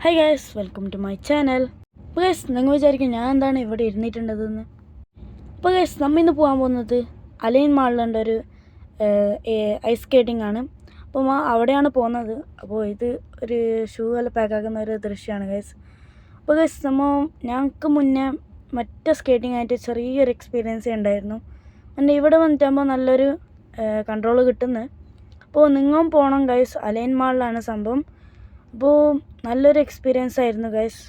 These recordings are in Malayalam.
Hi guys, welcome to my channel. അപ്പോൾ ഗൈസ്, നിങ്ങൾ വിചാരിക്കും ഞാൻ എന്താണ് ഇവിടെ ഇരുന്നിട്ടുണ്ടതെന്ന്. അപ്പോൾ ഗൈസ്, നമ്മൾ ഇന്ന് പോകാൻ പോകുന്നത് അലൈൻ മാളിലുണ്ട് ഒരു ഐസ് സ്കേറ്റിംഗ് ആണ്. അപ്പോൾ അവിടെയാണ് പോകുന്നത്. അപ്പോൾ ഇത് ഒരു ഷൂ എല്ലാം പാക്കാക്കുന്ന ഒരു ദൃശ്യമാണ് ഗൈസ്. അപ്പോൾ ഗൈസ്, ഞങ്ങൾക്ക് മുന്നേ മറ്റേ സ്കേറ്റിംഗ് ആയിട്ട് ചെറിയൊരു എക്സ്പീരിയൻസ് ഉണ്ടായിരുന്നു. എൻ്റെ ഇവിടെ വന്നിട്ടാകുമ്പോൾ നല്ലൊരു കൺട്രോൾ കിട്ടുന്നത്. അപ്പോൾ നിങ്ങളും പോകണം ഗൈസ്. അലൈൻ മാളിലാണ് സംഭവം. അപ്പോൾ നല്ലൊരു എക്സ്പീരിയൻസ് ആയിരുന്നു ഗൈസ്.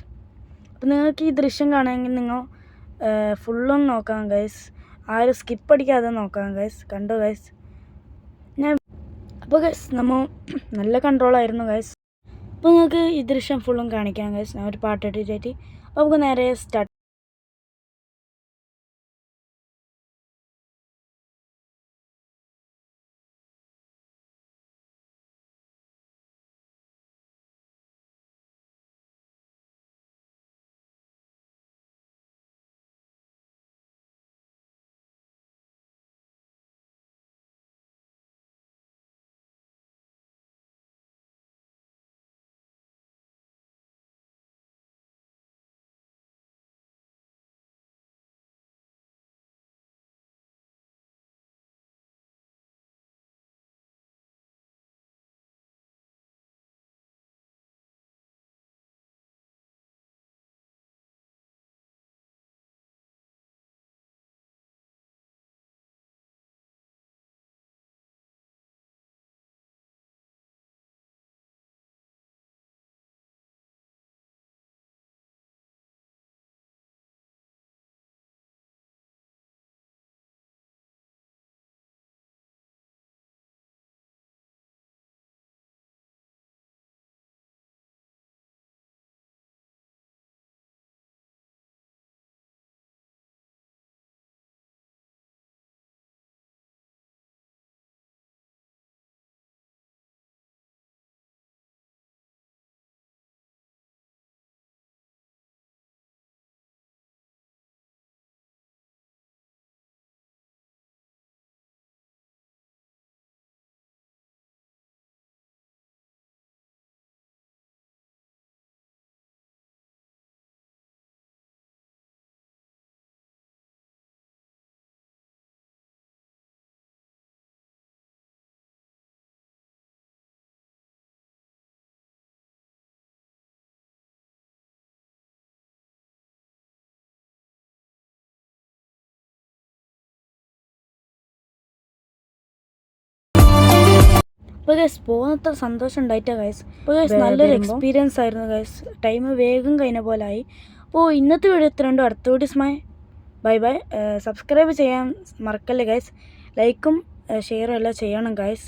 അപ്പോൾ നിങ്ങൾക്ക് ഈ ദൃശ്യം കാണുമെങ്കിൽ നിങ്ങൾ ഫുള്ളും നോക്കാം ഗൈസ്. ആരും സ്കിപ്പ് അടിക്കാതെ നോക്കാം ഗൈസ്. കണ്ടോ ഗൈസ്? അപ്പോൾ ഗൈസ്, നല്ല കൺട്രോളായിരുന്നു ഗൈസ്. അപ്പോൾ നിങ്ങൾക്ക് ഈ ദൃശ്യം ഫുള്ളും കാണിക്കാം ഗൈസ്. ഞാൻ ഒരു പാട്ട് ഇട്ടിട്ട് അപ്പോൾ നമുക്ക് നേരെ സ്റ്റാർട്ട്. അപ്പോൾ ഗൈസ്, പോകുന്നത്ര സന്തോഷം ഉണ്ടായിട്ടാ ഗൈസ്. അപ്പോൾ ഗൈസ്, നല്ലൊരു എക്സ്പീരിയൻസ് ആയിരുന്നു ഗൈസ്. ടൈം വേഗം കഴിഞ്ഞ പോലെ ആയി. അപ്പോൾ ഇന്നത്തെ വീഡിയോ ഇത്രയുണ്ട്. അടുത്ത വീഡിയോസ് ബൈ ബൈ. സബ്സ്ക്രൈബ് ചെയ്യാൻ മറക്കല്ലേ ഗൈസ്. ലൈക്കും ഷെയറും എല്ലാം ചെയ്യണം ഗൈസ്.